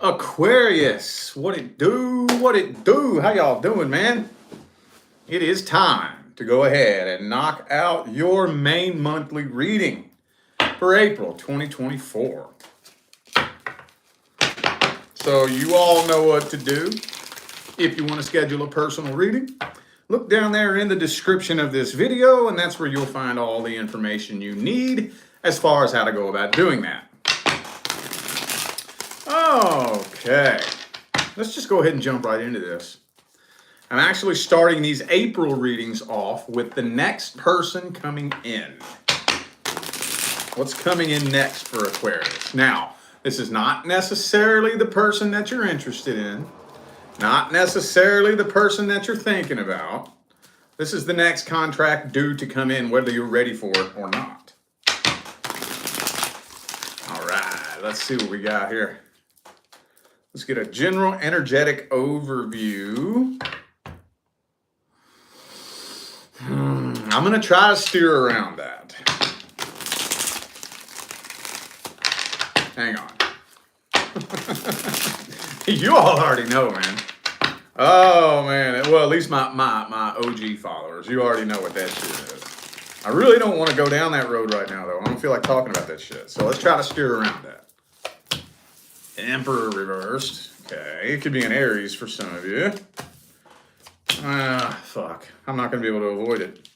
Aquarius, what it do? What it do? How y'all doing, man? It is time to go ahead and knock out your main monthly reading for April 2024. So you all know what to do. If you want to schedule a personal reading, look down there in the description of this video, and that's where you'll find all the information you need as far as how to go about doing that. Okay, let's just go ahead and jump right into this. I'm actually starting these April readings off with the next person coming in. What's coming in next for Aquarius? Now, this is not necessarily the person that you're interested in, not necessarily the person that you're thinking about. This is the next contract due to come in, whether you're ready for it or not. All right, let's see what we got here. Let's get a general energetic overview. I'm going to try to steer around that. Hang on. You all already know, man. Oh, man. Well, at least my OG followers. You already know what that shit is. I really don't want to go down that road right now, though. I don't feel like talking about that shit. So let's try to steer around that. Emperor reversed. Okay, it could be an Aries for some of you. Fuck. I'm not going to be able to avoid it.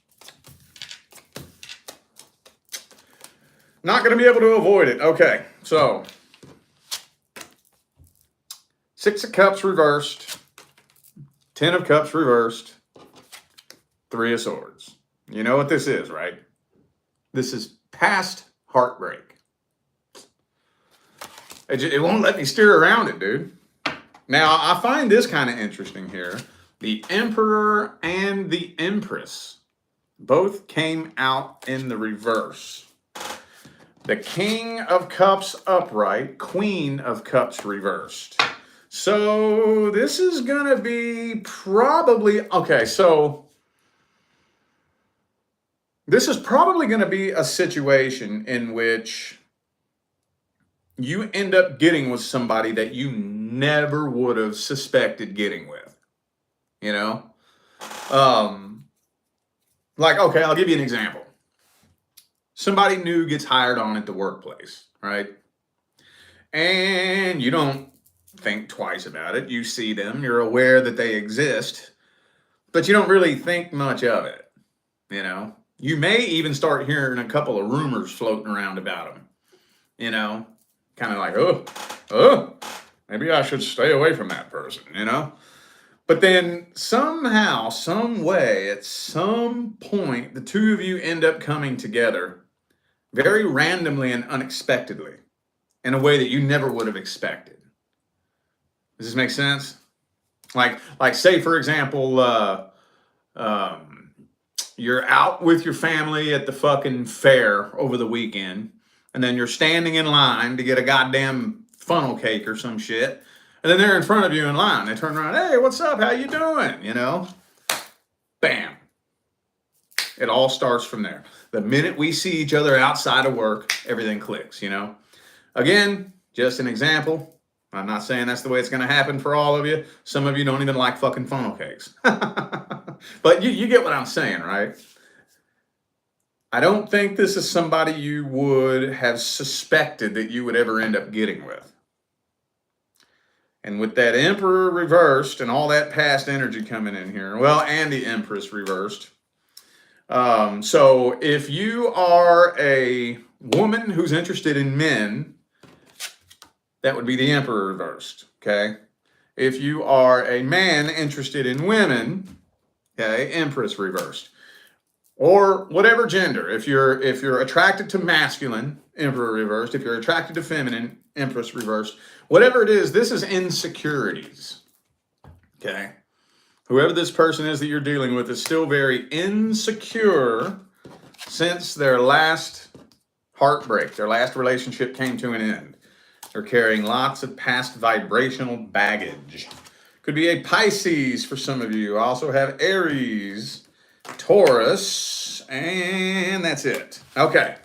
Not going to be able to avoid it. Okay, so Six of Cups reversed. 10 of Cups reversed. 3 of Swords. You know what this is, right? This is past heartbreak. It won't let me steer around it, dude. Now, I find this kind of interesting here. The Emperor and the Empress both came out in the reverse. The King of Cups upright, Queen of Cups reversed. So this is going to be probably... Okay, so this is probably going to be a situation in which you end up getting with somebody that you never would have suspected getting with, you know? Like, okay, I'll give you an example. Somebody new gets hired on at the workplace, right? And you don't think twice about it. You see them, you're aware that they exist, but you don't really think much of it, you know? You may even start hearing a couple of rumors floating around about them, you know? Kind of like, oh, maybe I should stay away from that person, you know? But then somehow, some way, at some point, the two of you end up coming together very randomly and unexpectedly in a way that you never would have expected. Does this make sense? Like say, for example, you're out with your family at the fucking fair over the weekend, and then you're standing in line to get a goddamn funnel cake or some shit. And then they're in front of you in line. They turn around, hey, what's up? How you doing? You know? Bam. It all starts from there. The minute we see each other outside of work, everything clicks, you know? Again, just an example. I'm not saying that's the way it's going to happen for all of you. Some of you don't even like fucking funnel cakes. But you get what I'm saying, right? I don't think this is somebody you would have suspected that you would ever end up getting with. And with that Emperor reversed and all that past energy coming in here, well, and the Empress reversed. So if you are a woman who's interested in men, that would be the Emperor reversed, okay? If you are a man interested in women, okay, Empress reversed. Or whatever gender. If you're attracted to masculine, Emperor reversed. If you're attracted to feminine, Empress reversed. Whatever it is, this is insecurities. Okay? Whoever this person is that you're dealing with is still very insecure since their last heartbreak, their last relationship came to an end. They're carrying lots of past vibrational baggage. Could be a Pisces for some of you. I also have Aries, Taurus, and that's it. Okay.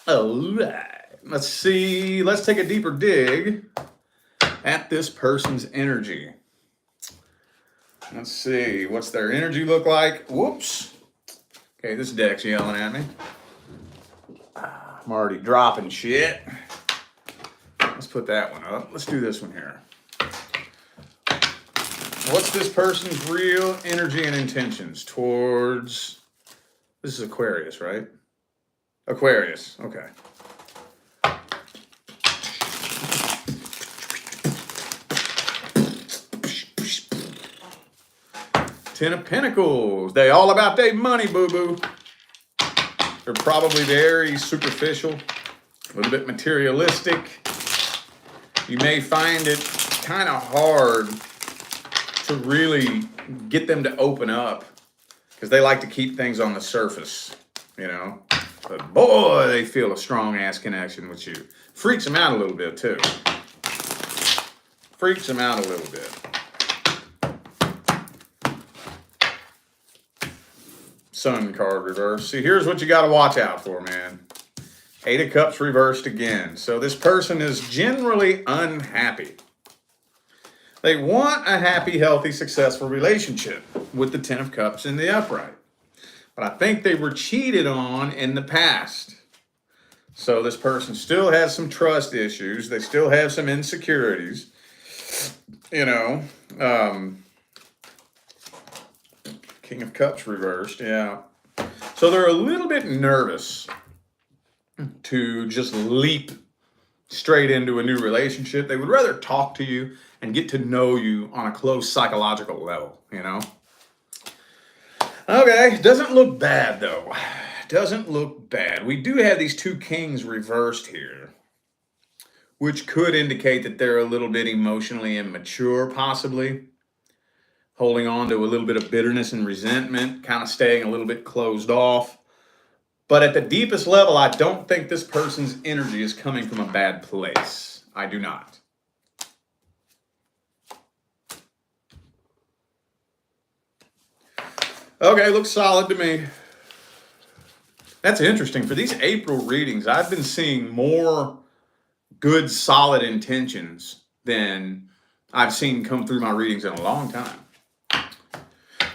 All right. Let's see. Let's take a deeper dig at this person's energy. Let's see, what's their energy look like? Whoops. Okay, this deck's yelling at me. I'm already dropping shit. Let's put that one up. Let's do this one here. What's this person's real energy and intentions towards... This is Aquarius, right? Aquarius, okay. Ten of Pentacles. They all about their money, boo-boo. They're probably very superficial, a little bit materialistic. You may find it kind of hard to really get them to open up because they like to keep things on the surface, you know. But boy, they feel a strong-ass connection with you. Freaks them out a little bit, too. Freaks them out a little bit. Sun card reverse. See, here's what you got to watch out for, man. Eight of Cups reversed again. So this person is generally unhappy. They want a happy, healthy, successful relationship with the Ten of Cups in the upright. But I think they were cheated on in the past. So this person still has some trust issues. They still have some insecurities. You know, King of Cups reversed, yeah. So they're a little bit nervous to just leap straight into a new relationship. They would rather talk to you and get to know you on a close psychological level, you know? Okay, doesn't look bad, though. Doesn't look bad. We do have these two kings reversed here, which could indicate that they're a little bit emotionally immature, possibly. Holding on to a little bit of bitterness and resentment, kind of staying a little bit closed off. But at the deepest level, I don't think this person's energy is coming from a bad place. I do not. Okay, looks solid to me. That's interesting. For these April readings, I've been seeing more good, solid intentions than I've seen come through my readings in a long time.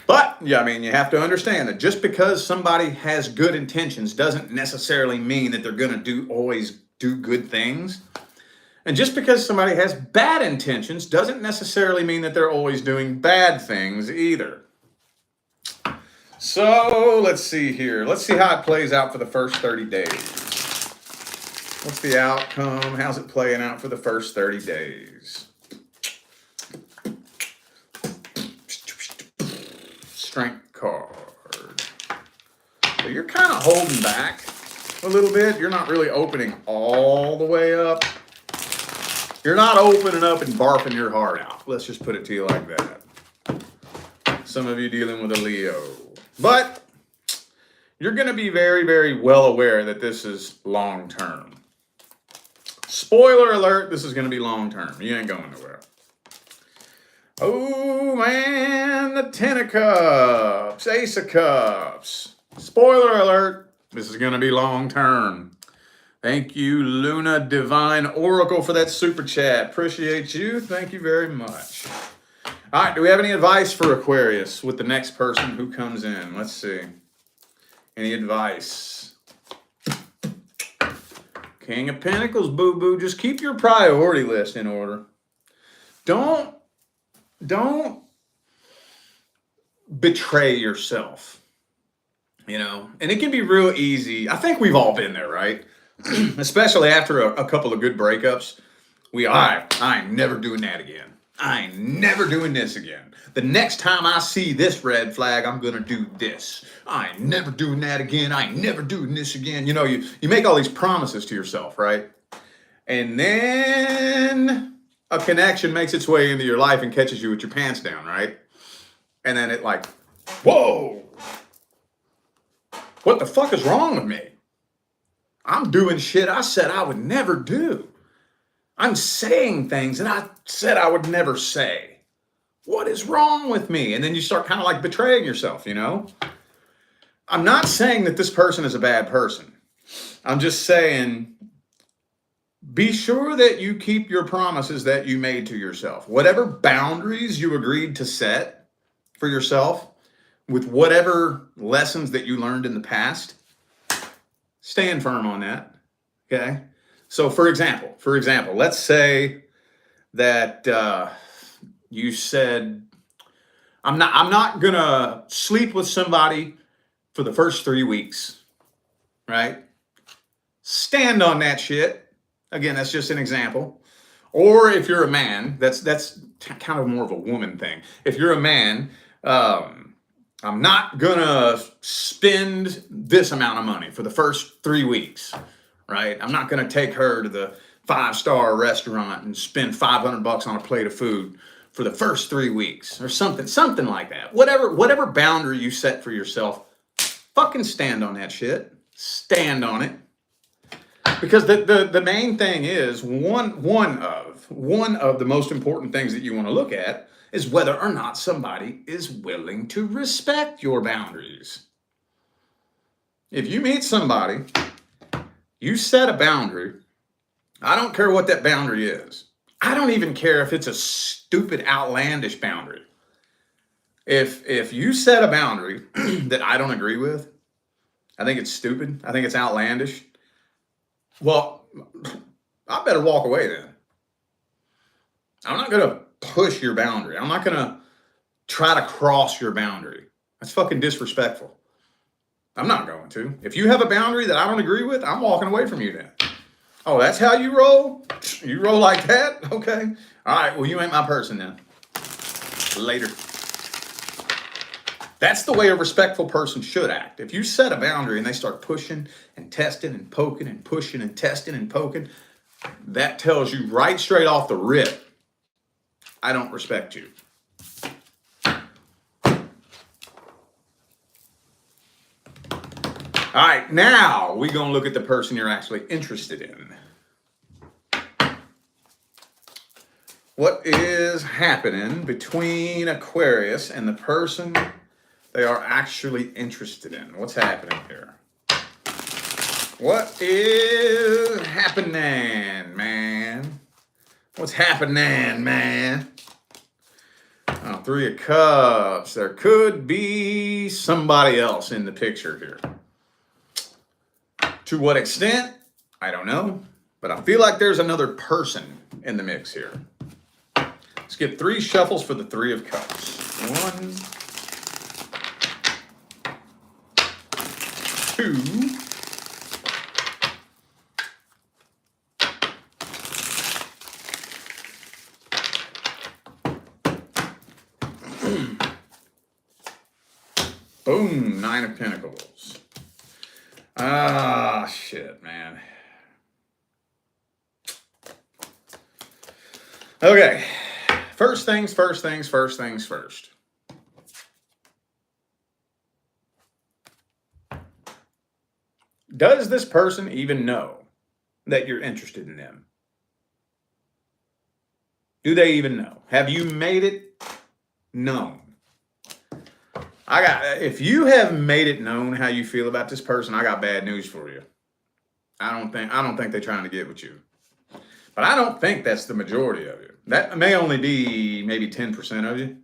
But, yeah, I mean, you have to understand that just because somebody has good intentions doesn't necessarily mean that they're going to always do good things. And just because somebody has bad intentions doesn't necessarily mean that they're always doing bad things either. So, let's see here. Let's see how it plays out for the first 30 days. What's the outcome? How's it playing out for the first 30 days? Strength card. So you're kind of holding back a little bit. You're not really opening all the way up. You're not opening up and barfing your heart out. Let's just put it to you like that. Some of you dealing with a Leo. But you're going to be very, very well aware that this is long term. Spoiler alert, this is going to be long term. You ain't going nowhere. Oh, man, the Ten of Cups, Ace of Cups. Spoiler alert, this is going to be long term. Thank you, Luna Divine Oracle, for that super chat. Appreciate you. Thank you very much. All right, do we have any advice for Aquarius with the next person who comes in? Let's see. Any advice? King of Pentacles, boo-boo. Just keep your priority list in order. Don't betray yourself, you know, and it can be real easy. I think we've all been there, right? Especially after a couple of good breakups. I ain't never doing that again. I ain't never doing this again. The next time I see this red flag, I'm going to do this. I ain't never doing that again. I ain't never doing this again. You know, you make all these promises to yourself, right? And then a connection makes its way into your life and catches you with your pants down, right? And then it like, whoa, what the fuck is wrong with me? I'm doing shit I said I would never do. I'm saying things that I said I would never say. What is wrong with me? And then you start kind of like betraying yourself, you know? I'm not saying that this person is a bad person. I'm just saying Be sure that you keep your promises that you made to yourself. Whatever boundaries you agreed to set for yourself with whatever lessons that you learned in the past, stand firm on that. Okay? So for example, let's say that you said, I'm not gonna sleep with somebody for the first 3 weeks, right? Stand on that shit. Again, that's just an example. Or if you're a man, that's kind of more of a woman thing. If you're a man, I'm not gonna spend this amount of money for the first 3 weeks, right? I'm not gonna take her to the 5-star restaurant and spend $500 on a plate of food for the first 3 weeks, or something like that. Whatever boundary you set for yourself, fucking stand on that shit. Stand on it. Because the main thing is one of the most important things that you want to look at is whether or not somebody is willing to respect your boundaries. If you meet somebody, you set a boundary. I don't care what that boundary is. I don't even care if it's a stupid, outlandish boundary. If you set a boundary that I don't agree with, I think it's stupid, I think it's outlandish, well, I better walk away then. I'm not going to push your boundary. I'm not going to try to cross your boundary. That's fucking disrespectful. I'm not going to. If you have a boundary that I don't agree with, I'm walking away from you then. Oh, that's how you roll? You roll like that? Okay. All right, well, you ain't my person then. Later. That's the way a respectful person should act. If you set a boundary and they start pushing and testing and poking and pushing and testing and poking, that tells you right straight off the rip, I don't respect you. All right, now we're going to look at the person you're actually interested in. What is happening between Aquarius and the person they are actually interested in? What's happening here? What is happening, man? What's happening, man? Oh, 3 of Cups. There could be somebody else in the picture here. To what extent? I don't know. But I feel like there's another person in the mix here. Let's get 3 shuffles for the 3 of Cups. 1, 2, boom, 9 of Pentacles. Ah, shit, man. Okay. First things first. Does this person even know that you're interested in them? Do they even know? Have you made it known? If you have made it known how you feel about this person, I got bad news for you. I don't think they're trying to get with you. But I don't think that's the majority of you. That may only be maybe 10% of you.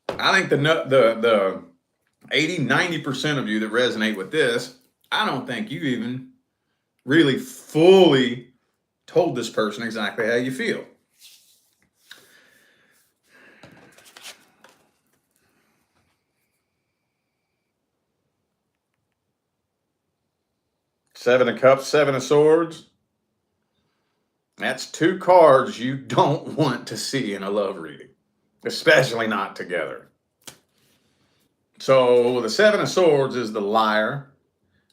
I think the 80-90% of you that resonate with this, I don't think you even really fully told this person exactly how you feel. Seven of Cups, 7 of Swords. That's 2 cards you don't want to see in a love reading, especially not together. So the 7 of Swords is the liar,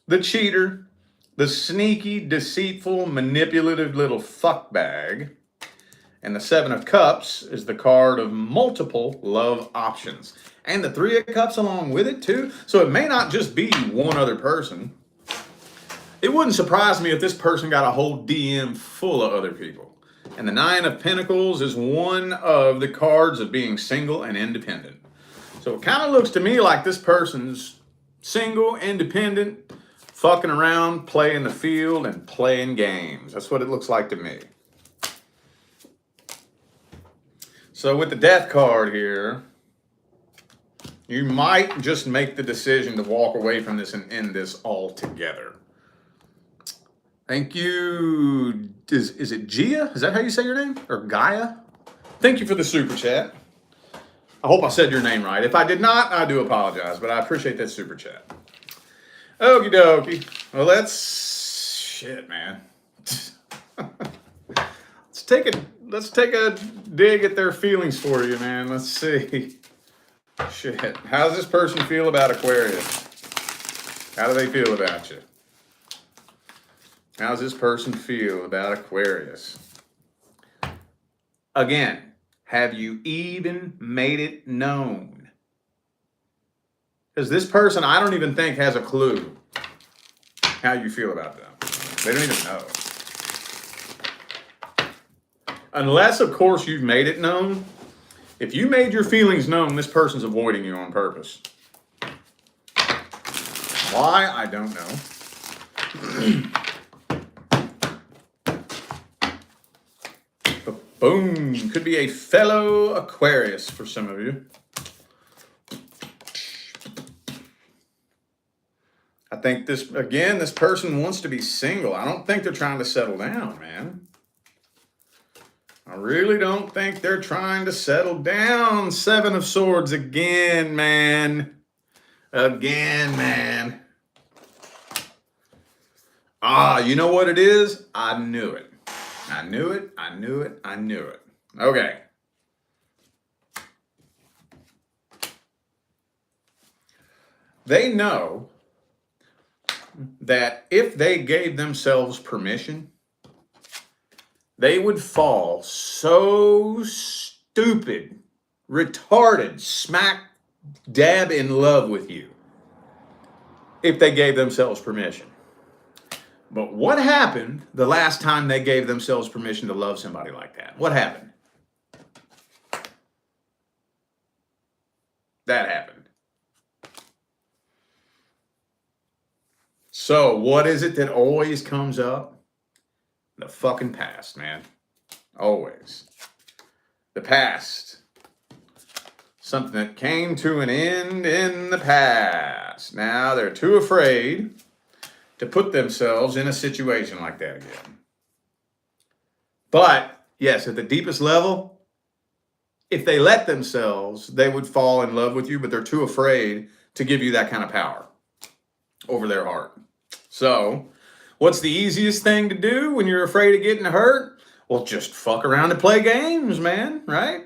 the cheater, the sneaky, deceitful, manipulative little fuckbag. And the 7 of Cups is the card of multiple love options. And the 3 of Cups along with it too. So it may not just be one other person. It wouldn't surprise me if this person got a whole DM full of other people. And the 9 of Pentacles is one of the cards of being single and independent. So it kind of looks to me like this person's single, independent, fucking around, playing the field, and playing games. That's what it looks like to me. So with the death card here, you might just make the decision to walk away from this and end this altogether. Thank you. Is it Gia? Is that how you say your name? Or Gaia? Thank you for the super chat. I hope I said your name right. If I did not, I do apologize, but I appreciate that super chat. Okie dokie. Well, shit, man. Let's take a dig at their feelings for you, man. Let's see. Shit. How does this person feel about Aquarius? How do they feel about you? How does this person feel about Aquarius? Again, have you even made it known? Because this person, I don't even think has a clue how you feel about them. They don't even know. Unless, of course, you've made it known. If you made your feelings known, this person's avoiding you on purpose. Why? I don't know. But boom. Could be a fellow Aquarius for some of you. I think this person wants to be single. I don't think they're trying to settle down, man. I really don't think they're trying to settle down. Seven of Swords again, man. Again, man. You know what it is? I knew it. I knew it. I knew it. I knew it. Okay. They know that if they gave themselves permission, they would fall so stupid, retarded, smack dab in love with you if they gave themselves permission. But what happened the last time they gave themselves permission to love somebody like that? What happened? That happened. So what is it that always comes up? The fucking past, man. Always. The past. Something that came to an end in the past. Now they're too afraid to put themselves in a situation like that again. But, yes, at the deepest level, if they let themselves, they would fall in love with you, but they're too afraid to give you that kind of power over their heart. So, what's the easiest thing to do when you're afraid of getting hurt? Well, just fuck around and play games, man, right?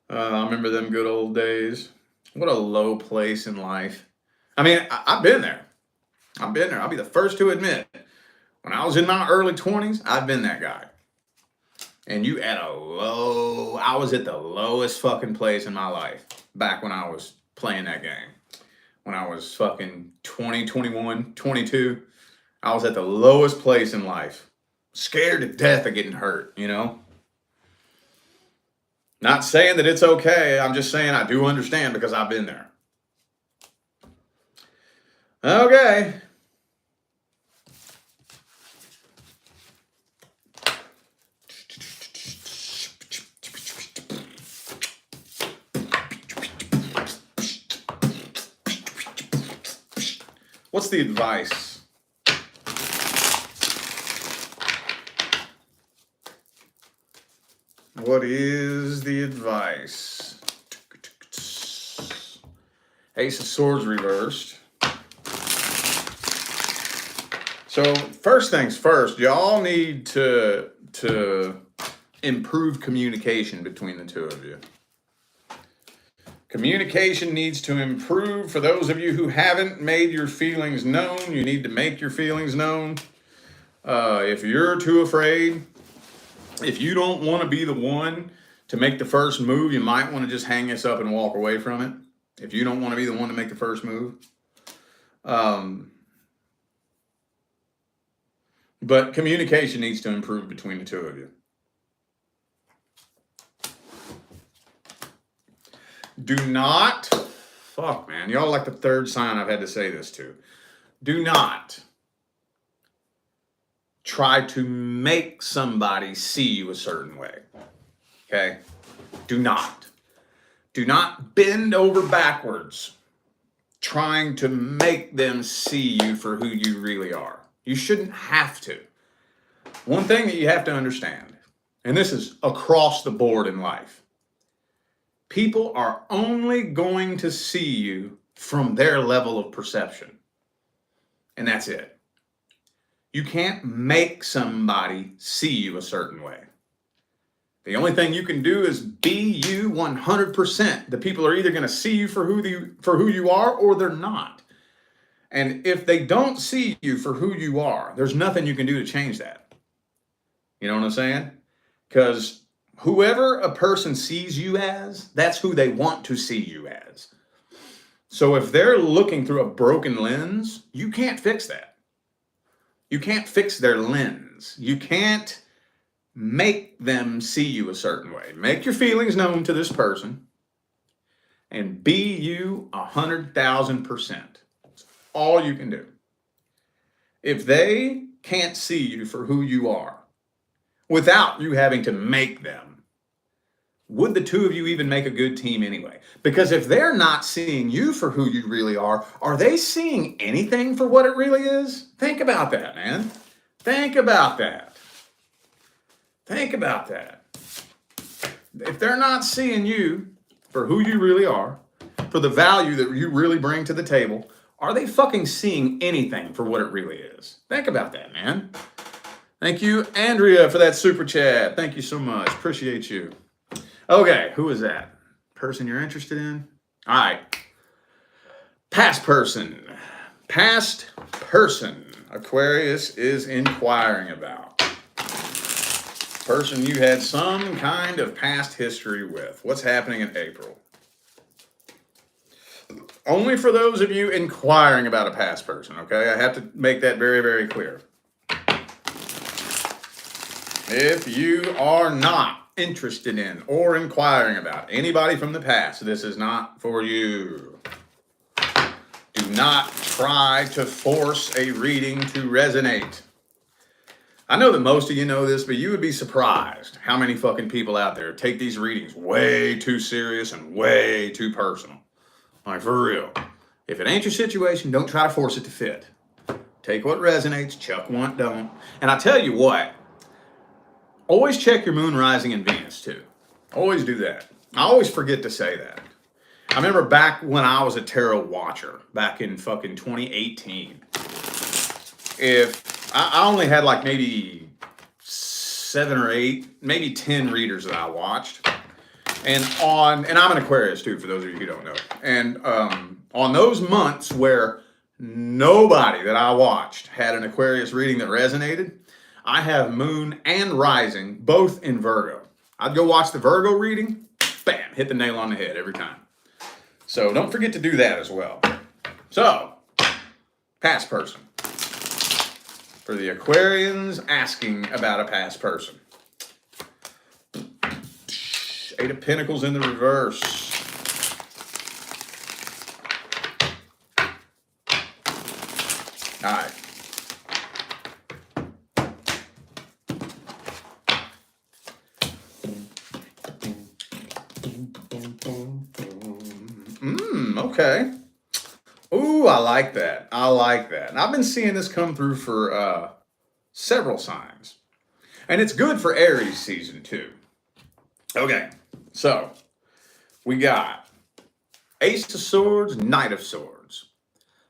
I remember them good old days. What a low place in life. I mean, I've been there. I've been there. I'll be the first to admit. When I was in my early 20s, I've been that guy. And I was at the lowest fucking place in my life back when I was playing that game. When I was fucking 20, 21, 22, I was at the lowest place in life. Scared to death of getting hurt, you know? Not saying that it's okay. I'm just saying I do understand because I've been there. Okay. What's the advice? What is the advice? Ace of Swords reversed. So first things first, y'all need to improve communication between the two of you. Communication needs to improve. For those of you who haven't made your feelings known, you need to make your feelings known. If you're too afraid, if you don't want to be the one to make the first move, you might want to just hang this up and walk away from it. If you don't want to be the one to make the first move. But communication needs to improve between the two of you. Do not, fuck man, y'all like the third sign I've had to say this to. Do not try to make somebody see you a certain way. Okay? Do not. Do not bend over backwards trying to make them see you for who you really are. You shouldn't have to. One thing that you have to understand, and this is across the board in life, people are only going to see you from their level of perception. And that's it. You can't make somebody see you a certain way. The only thing you can do is be you 100%. The people are either going to see you for who you are or they're not. And if they don't see you for who you are, there's nothing you can do to change that. You know what I'm saying? Because whoever a person sees you as, that's who they want to see you as. So if they're looking through a broken lens, you can't fix that. You can't fix their lens. You can't make them see you a certain way. Make your feelings known to this person and be you 100,000%. That's all you can do. If they can't see you for who you are without you having to make them, would the two of you even make a good team anyway? Because if they're not seeing you for who you really are they seeing anything for what it really is? Think about that, man. Think about that. Think about that. If they're not seeing you for who you really are, for the value that you really bring to the table, are they fucking seeing anything for what it really is? Think about that, man. Thank you, Andrea, for that super chat. Thank you so much. Appreciate you. Okay, who is that? Person you're interested in? All right. Past person. Past person. Aquarius is inquiring about. Person you had some kind of past history with. What's happening in April? Only for those of you inquiring about a past person, okay? I have to make that very, very clear. If you are not interested in or inquiring about anybody from the past, this is not for you. Do not try to force a reading to resonate. I know that most of you know this, but you would be surprised how many fucking people out there take these readings way too serious and way too personal. Like, for real. If it ain't your situation, don't try to force it to fit. Take what resonates, chuck what don't. And I tell you what, always check your moon, rising, and Venus, too. Always do that. I always forget to say that. I remember back when I was a tarot watcher, back in fucking 2018. If I only had like maybe 7 or 8, maybe 10 readers that I watched. And I'm an Aquarius, too, for those of you who don't know. And on those months where nobody that I watched had an Aquarius reading that resonated, I have moon and rising, both in Virgo. I'd go watch the Virgo reading, bam, hit the nail on the head every time. So don't forget to do that as well. So, past person. For the Aquarians asking about a past person. 8 of Pentacles in the reverse. All right. Okay. Ooh, I like that. I like that. And I've been seeing this come through for several signs. And it's good for Aries season too. Okay, so we got Ace of Swords, Knight of Swords.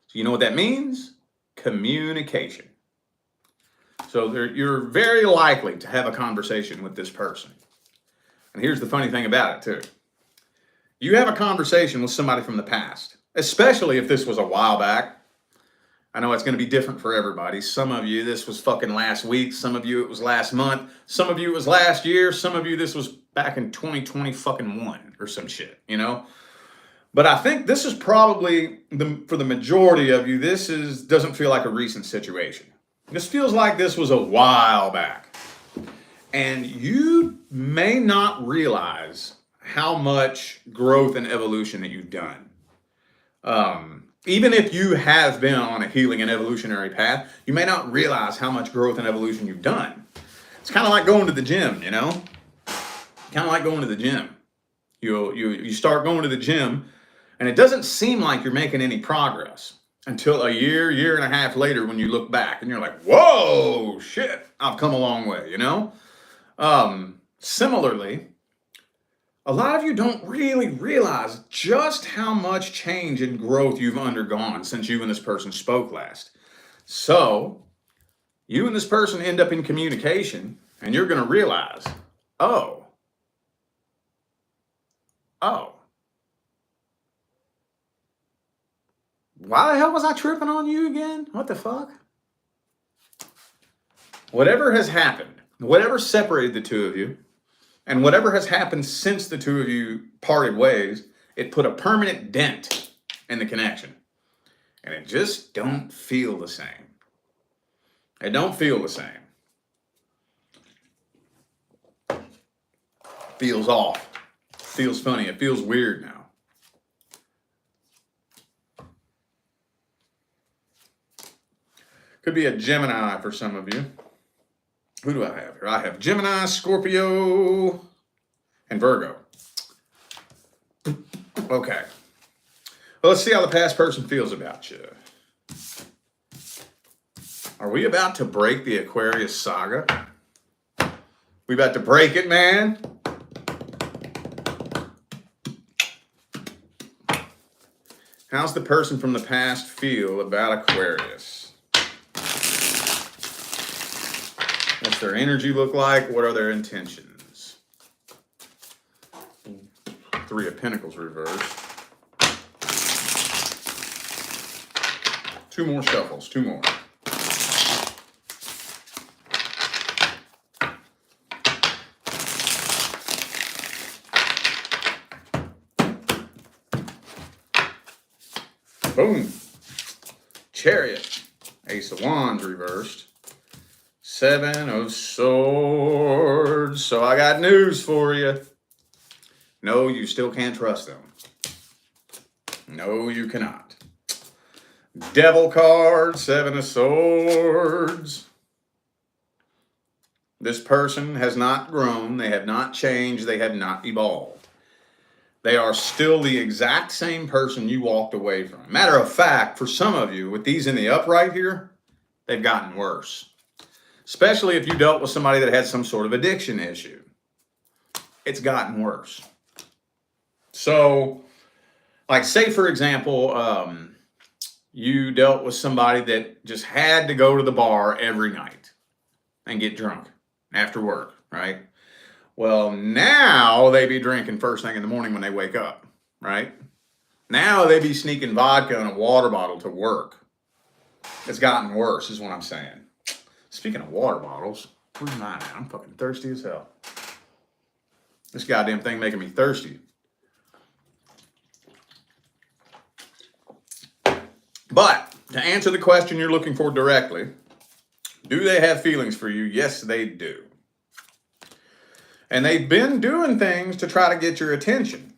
So you know what that means? Communication. So you're very likely to have a conversation with this person. And here's the funny thing about it too. You have a conversation with somebody from the past, especially if this was a while back. I know it's going to be different for everybody. Some of you, this was fucking last week. Some of you, it was last month. Some of you, it was last year. Some of you, this was back in 2020 fucking 1 or some shit, you know? But I think this is probably, for the majority of you, doesn't feel like a recent situation. This feels like this was a while back. And you may not realize how much growth and evolution that you've done. Even if you have been on a healing and evolutionary path, you may not realize how much growth and evolution you've done. It's kind of like going to the gym, you know? Kind of like going to the gym. You start going to the gym, and it doesn't seem like you're making any progress until a year and a half later when you look back, and you're like, whoa, shit, I've come a long way, you know? Similarly, a lot of you don't really realize just how much change and growth you've undergone since you and this person spoke last. So, you and this person end up in communication, and you're going to realize, oh, why the hell was I tripping on you again? What the fuck? Whatever has happened, whatever separated the two of you, and whatever has happened since the two of you parted ways, it put a permanent dent in the connection. And it just don't feel the same. It don't feel the same. Feels off. Feels funny. It feels weird now. Could be a Gemini for some of you. Who do I have here? I have Gemini, Scorpio, and Virgo. Okay. Well, let's see how the past person feels about you. Are we about to break the Aquarius saga? We about to break it, man? How's the person from the past feel about Aquarius? What's their energy look like? What are their intentions? Three of Pentacles reversed. Two more shuffles, two more. Boom. Chariot. Ace of Wands reversed. Seven of Swords. So I got news for you. No, you still can't trust them. No, you cannot. Devil card. Seven of Swords. This person has not grown. They have not changed. They have not evolved. They are still the exact same person you walked away from. Matter of fact, for some of you, with these in the upright here, they've gotten worse. Especially if you dealt with somebody that had some sort of addiction issue. It's gotten worse. So, like say for example, you dealt with somebody that just had to go to the bar every night and get drunk after work, right? Well, now they be drinking first thing in the morning when they wake up, right? Now they be sneaking vodka in a water bottle to work. It's gotten worse is what I'm saying. Speaking of water bottles, where's mine at? I'm fucking thirsty as hell. This goddamn thing making me thirsty. But to answer the question you're looking for directly, do they have feelings for you? Yes, they do. And they've been doing things to try to get your attention.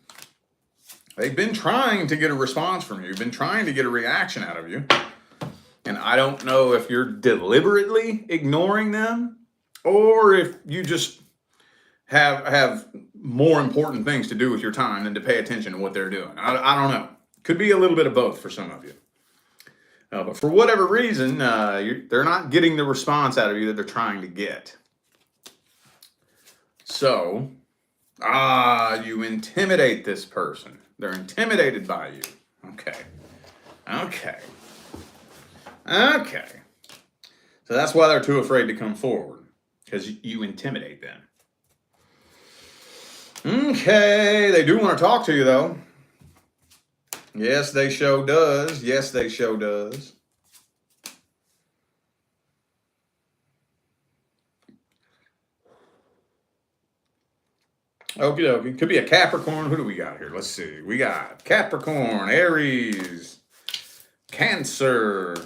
They've been trying to get a response from you. Been trying to get a reaction out of you. And I don't know if you're deliberately ignoring them or if you just have more important things to do with your time than to pay attention to what they're doing. I don't know. Could be a little bit of both for some of you. But for whatever reason, they're not getting the response out of you that they're trying to get. So, you intimidate this person. They're intimidated by you. Okay. So that's why they're too afraid to come forward, because you intimidate them. Okay, they do want to talk to you, though. Yes, they sure does. Yes, they sure does. Okie dokie. Could be a Capricorn. Who do we got here? Let's see. We got Capricorn, Aries, Cancer,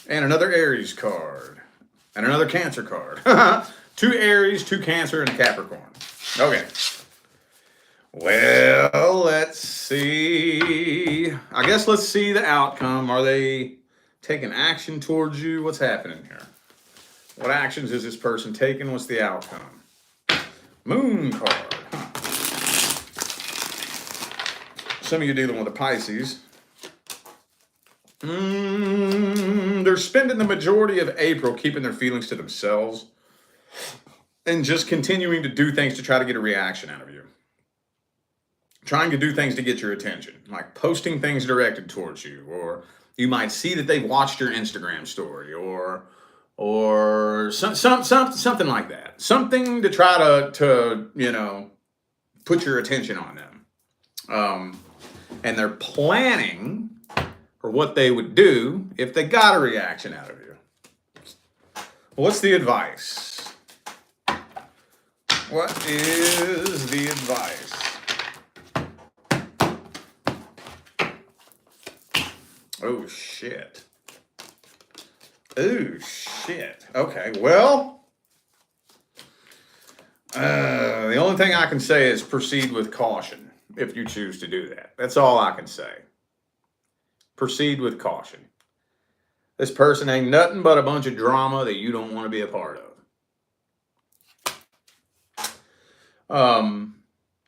and another Aries card, and another Cancer card. Two Aries, two Cancer, and a Capricorn. Okay. Well, let's see. I guess let's see the outcome. Are they taking action towards you? What's happening here? What actions is this person taking? What's the outcome? Moon card. Huh. Some of you dealing with a Pisces. They're spending the majority of April keeping their feelings to themselves and just continuing to do things to try to get a reaction out of you. Trying to do things to get your attention, like posting things directed towards you, or you might see that they've watched your Instagram story, or something like that. Something to try to put your attention on them. And they're planning for what they would do if they got a reaction out of you. What's the advice? What is the advice? Oh, shit. Oh, shit. Okay, well, the only thing I can say is proceed with caution if you choose to do that. That's all I can say. Proceed with caution. This person ain't nothing but a bunch of drama that you don't want to be a part of.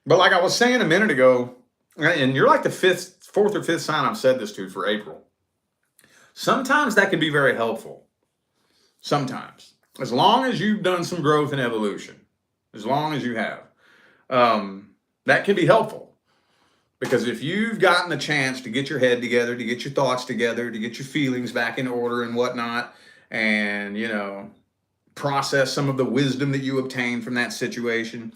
But like I was saying a minute ago, and you're like the fourth or fifth sign I've said this to for April. Sometimes that can be very helpful. Sometimes. As long as you've done some growth and evolution. As long as you have. That can be helpful. Because if you've gotten the chance to get your head together, to get your thoughts together, to get your feelings back in order and whatnot, and, process some of the wisdom that you obtained from that situation,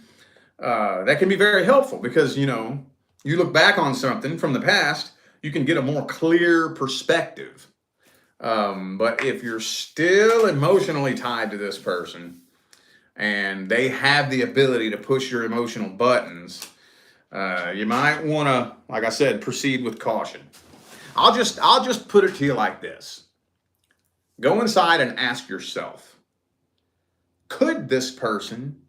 that can be very helpful because, you look back on something from the past, you can get a more clear perspective. But if you're still emotionally tied to this person and they have the ability to push your emotional buttons, you might want to, like I said, proceed with caution. I'll just put it to you like this. Go inside and ask yourself, could this person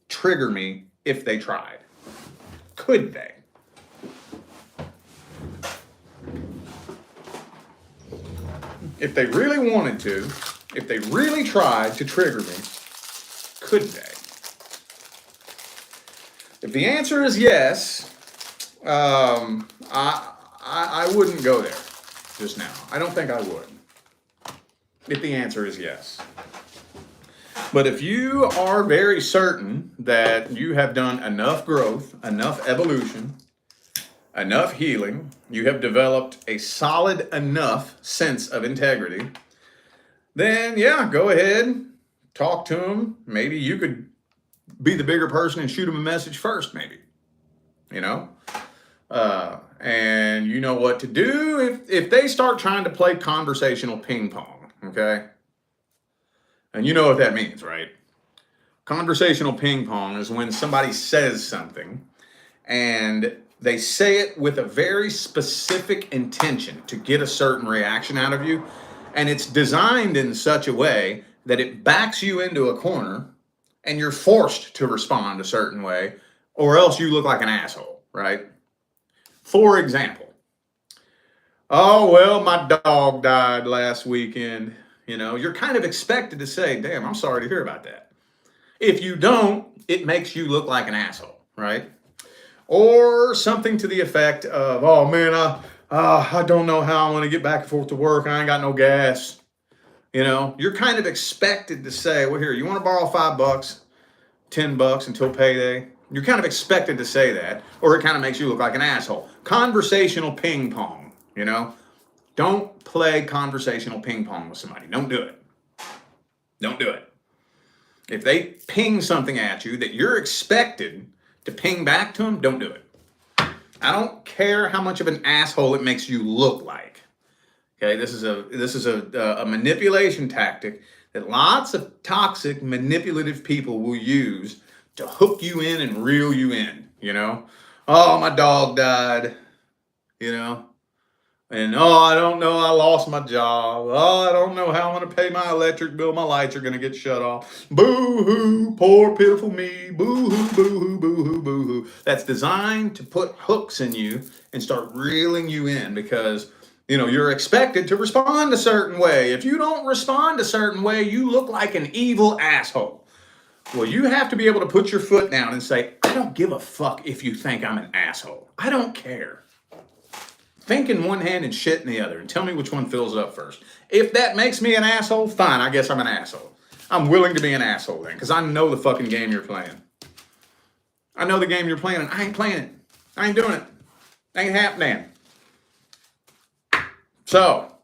trigger me if they tried? Could they? If they really wanted to, if they really tried to trigger me, could they? If the answer is yes, I wouldn't go there just now. I don't think I would. If the answer is yes. But if you are very certain that you have done enough growth, enough evolution, enough healing, you have developed a solid enough sense of integrity, then yeah, go ahead, talk to them. Maybe you could be the bigger person and shoot them a message first, maybe, and you know what to do if they start trying to play conversational ping pong, okay? And you know what that means, right? Conversational ping pong is when somebody says something and they say it with a very specific intention to get a certain reaction out of you. And it's designed in such a way that it backs you into a corner and you're forced to respond a certain way, or else you look like an asshole, right? For example, oh, well, my dog died last weekend. You're kind of expected to say, damn, I'm sorry to hear about that. If you don't, it makes you look like an asshole, right? Or something to the effect of, oh man, I don't know how I'm going to get back and forth to work. I ain't got no gas. You're kind of expected to say, well, here, you want to borrow $5, $10 until payday? You're kind of expected to say that, or it kind of makes you look like an asshole. Conversational ping pong, Don't play conversational ping pong with somebody. Don't do it. Don't do it. If they ping something at you that you're expected to ping back to them, don't do it. I don't care how much of an asshole it makes you look like. Okay, this is a manipulation tactic that lots of toxic, manipulative people will use to hook you in and reel you in. Oh, my dog died. And oh, I don't know, I lost my job. Oh, I don't know how I'm going to pay my electric bill. My lights are going to get shut off. Boo hoo, poor pitiful me. Boo hoo, boo hoo, boo hoo, boo hoo. That's designed to put hooks in you and start reeling you in because you're expected to respond a certain way. If you don't respond a certain way, you look like an evil asshole. Well, you have to be able to put your foot down and say, I don't give a fuck if you think I'm an asshole. I don't care. Think in one hand and shit in the other, and tell me which one fills up first. If that makes me an asshole, fine, I guess I'm an asshole. I'm willing to be an asshole then, because I know the fucking game you're playing. I know the game you're playing, and I ain't playing it. I ain't doing it. Ain't happening. So,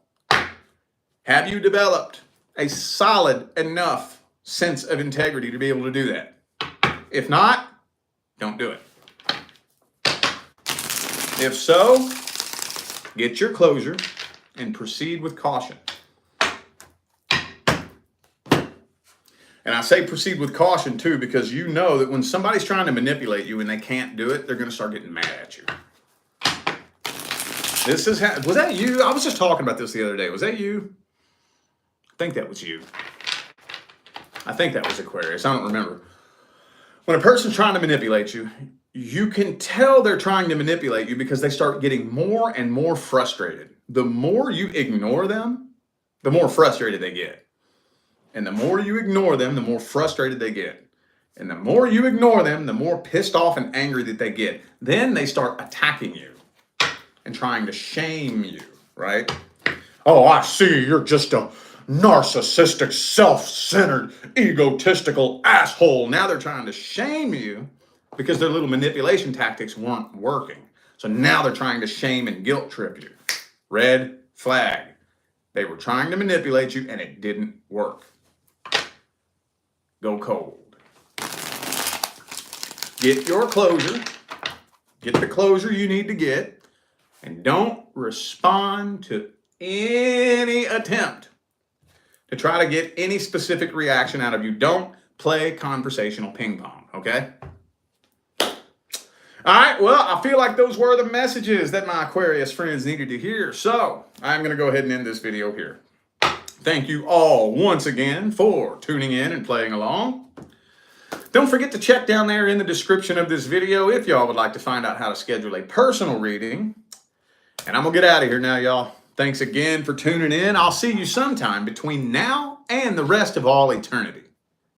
have you developed a solid enough sense of integrity to be able to do that? If not, don't do it. If so, get your closure and proceed with caution. And I say proceed with caution too because you know that when somebody's trying to manipulate you and they can't do it, they're going to start getting mad at you. Was that you? I was just talking about this the other day. Was that you? I think that was you. I think that was Aquarius. I don't remember. When a person's trying to manipulate you, you can tell they're trying to manipulate you because they start getting more and more frustrated. The more you ignore them, the more frustrated they get. And the more you ignore them, the more frustrated they get. And the more you ignore them, the more pissed off and angry that they get. Then they start attacking you and trying to shame you, right? Oh, I see you're just a narcissistic, self-centered, egotistical asshole. Now they're trying to shame you because their little manipulation tactics weren't working. So now they're trying to shame and guilt trip you. Red flag. They were trying to manipulate you and it didn't work. Go cold. Get your closure. Get the closure you need to get. And don't respond to any attempt to try to get any specific reaction out of you. Don't play conversational ping pong, okay? All right, well, I feel like those were the messages that my Aquarius friends needed to hear. So I'm going to go ahead and end this video here. Thank you all once again for tuning in and playing along. Don't forget to check down there in the description of this video if y'all would like to find out how to schedule a personal reading. And I'm going to get out of here now, y'all. Thanks again for tuning in. I'll see you sometime between now and the rest of all eternity.